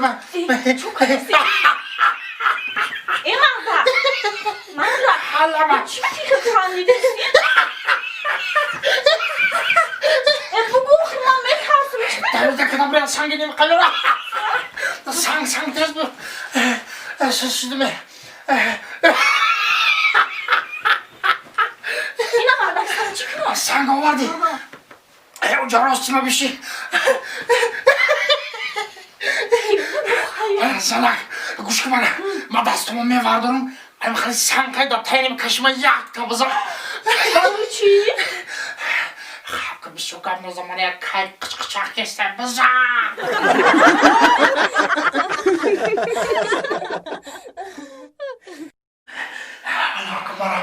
من çok hızlı. Manda. Ağlama. Çıkıyor tanıdırsın. Bu korkma metasın. Devlet kadar buraya sen gideyim kalır. Sen tez bu. Şimdi mi? Yine bardak sana çıkıyor. Sen kovardı. Ocağı üstüme bir şey. Salak. Kuş bana. Madastımı mı vardı onun? Ama hani sen kayda tenim kaşıma yaktı bize. Balıçı. Hakkı bir sokağın o zaman ya kayıp kıçak kesten bize. Hakkı bana.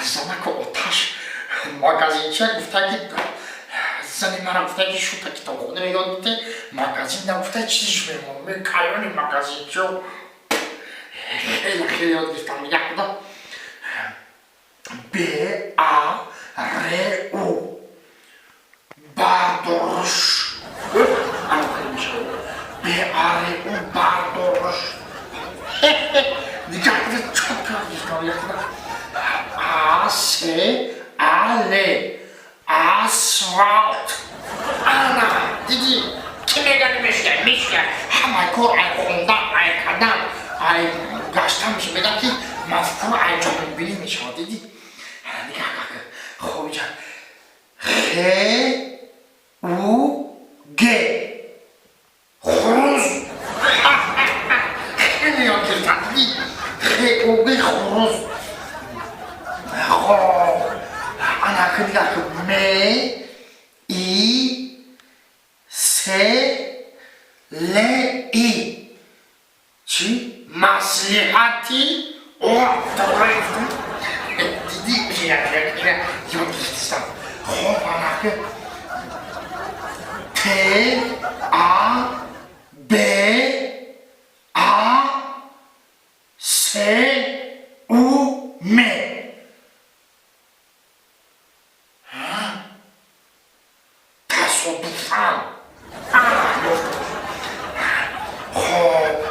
Sana ki o taş. Magazinçe güfteki. Zanimara güfteki şu taki tohunu ve yodite. Magazinden güfteki çizişmeyim onu. Ben kayoni magazinçe o. Hele yodiftan yakında. B-A-R-U Bardoruş. Anlatılmış o. B-A-R-U Bardoruş. Dikkatli çok gördük yakında. A-S-A-L Asfalt. Ana dedi. Kime gelmiş ya. Hamay kor ay ondan ay kadar. Ay başlamış belki mafkur ay canım bilinmiş o dedi. خوب جان خ او گ خروز خیلی یاد گرفتم خ او گ خروز خب انا خیلی که م ای س ل ای چی مصلحتی او درایفتم دیدی یاد گرفتم خب انا که ت آ ب آ س او م تصادفاً خب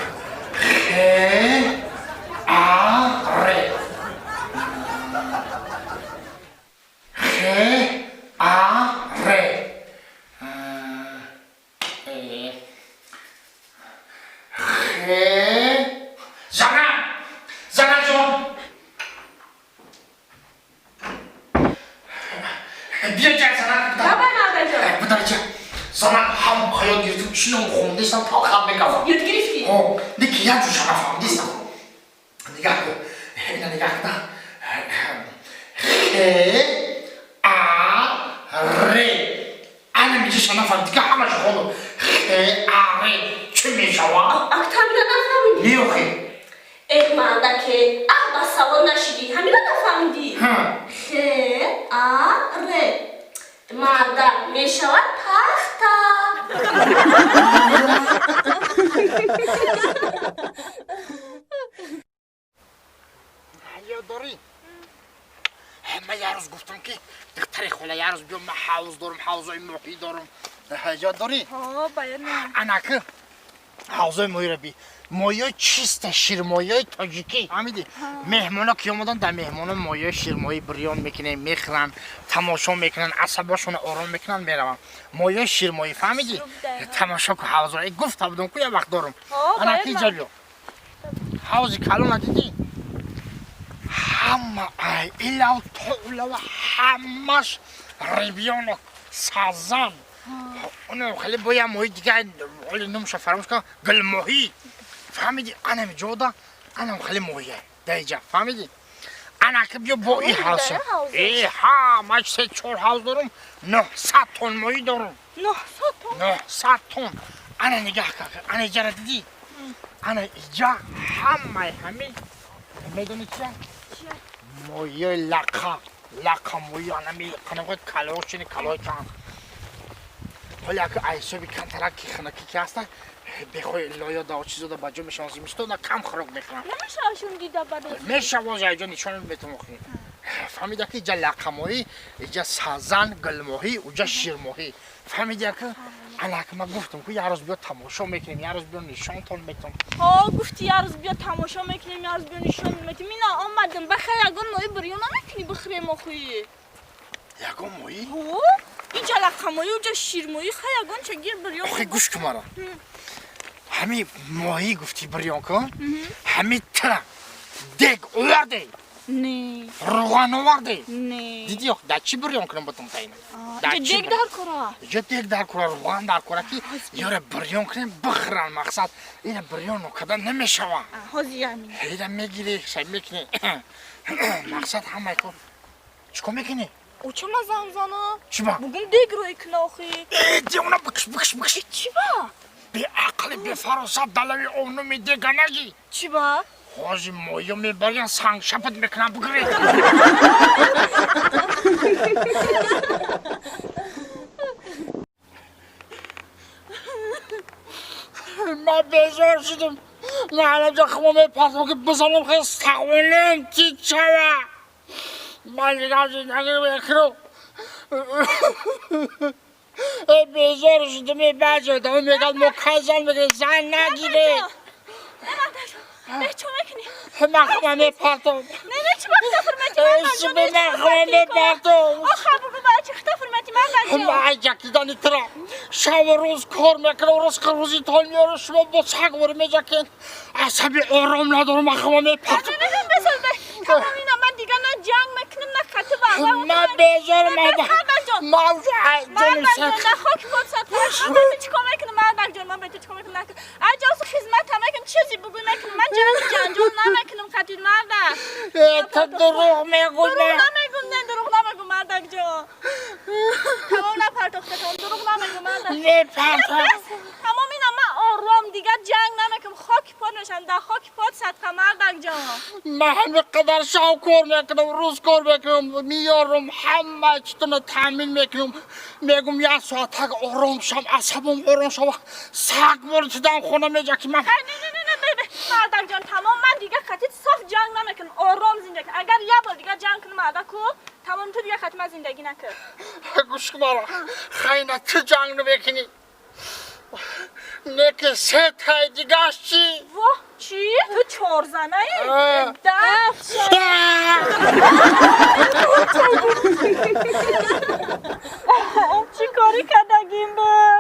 خ شنو خوندیستم تا خم بگم یاد گرفتی؟ دیگه یاد جوشم فهمیدیستم نگاه کن اینا نگاه کن خ آ ر انا میگه شما فهمید دیگه همش خونو خ آ ر چه میشوا؟ اکتامینا نفهمیدی؟ نیوخی ماندا که با سوال نشیدی همینا نفهمیدی خ آ ر ماندا میشود تختا داری من یه روز گفتم که دختری خوله یه روز بیام من حوض دارم حوضای محی دارم یاد داری؟ باید نه انا که حوضای محی رو بی مایه چیست شیر مایه تاجیکی فهمیدی مهمونا که اومدن در مهمونا مایه شیر مایه بریان میکنن میخرن تماشا میکنن عصباشون آرام میکنن میرون مایه شیر مایه فهمیدی تماشا که حوض رو گفت بودم که یه وقت دارم انا کی جلو حوض کلو ندیدی همه ایلا و طوله و همش ریبیان و سازن اونو خیلی باید ماهی دیگه ولی نمیشه فراموش کنم گل ماهی فهمیدی انا جودا انا خیلی ماهیه دیجا فهمیدی انا که بیا با این حوض ها من 3-4 حوض دارم 900 تن ماهی دارم 900 تن انا نگاه که انا اینجا را دیدی انا اینجا همه میدونی چیه ماهی لقا ماهی انا میکنم که کلاوشینی کلای کن ولی اگه ایسوی کم ترکی خنکی که هستن بخوای لایا دا چیزا دا بجا میشانزی میشتو نا کم خراب میکنم نمیشه آشون دیده بدوزی میشه واجه اینجا نشان بهتون مخیم فهمیده که اینجا لقا ماهی اینجا سازن گل ماهی اونجا شیر ماهی فهمیده که حالا که من گفتم که یه روز بیا تماشا میکنیم یه روز بیا نشانتون میتونم ها گفتی یه روز بیا تماشا میکنیم یه روز بیا نشان میدیم مینا آمدم بخیر یگان ماهی بریو نمیکنی بخیره ما خویی یگان ماهی؟ ها اینجا لقه ماهی اونجا شیر ماهی خیلی یگان چه گیر بریو آخه گوش که مرا همین ماهی گفتی بریان کن همین ترم دیگ آورده نه روغن آورده نه دیدی یا در چی بریان کنم باتون تاینه اینجا دیگ در کرا اینجا دیگ در کرا روغن در کرا که یاره بریان کنیم بخرن مقصد اینه بریان کدن نمیشوه هازی همین هیده میگیری شای میکنی مقصد همه کن چکو میکنی؟ او چه مزه میزنه؟ چی با؟ بگم دیگ رو اکنه آخی دی اونا بکش چی با؟ بی عقل بی فراست دلوی اونو میده نگی چی با؟ خوزی ماهی میبرین سنگ شپت میکنن بگیری من بیزار شدم من الان جا خمام میپرسم که بزنم خیلی سقوانم چی چوه من دیگه از این نگه بکرم بیزار شدم این بچه دامه میگه مکزن میگه زن نگیره نه چه میکنی؟ من خمام میپرسم نه چه وقت فرمتی من من خمام میپرسم آخه بگو باید چه خطا فرمتی من من جکی دانی ترا شب و روز کار میکنم روز که روزی تال میاره شما با سگ برو میجکن عصبی آرام ندارم من خمام میپرسم نه بسر به تمام اینا من دیگه نه جنگ میکنم نه خطه با من بیزارم موضوع جانم نه خاک بود ساعت من به چیکار میکنم مردک جان من به تو چیکار میکنم اجاز خدمت هم میکنم چیزی بگو میکنم من جنجال نمیکنم خطیر مردک تو دروغ میگو نه دروغ نمیگو مردک جان تمام نپرتاخته تمام دروغ نمیگو مردک تمام اینا من آرام دیگه جنگ نمیکنم خاک پاد نشن در خاک پاد صدقه مردک جان من همه قدر شب کار میکنم روز کار میکنم میارم همه چیتونو تامین میکنم میگم یه ساعت تک آرام شم عصبم آرام شم سگ برو تو دم خونه میجا که من نه مردک جان تمام من دیگه خطیت صاف جنگ نمیکنم آرام زندگی اگر یه بار دیگه جنگ کنم مردک کو تمام تو دیگه خطی زندگی نکن گوش کن مرا خیلی تو جنگ نمیکنی نه که سه تای دیگه چی؟ واه چی؟ تو چهار زنه ای؟ چی کاری کردگیم با؟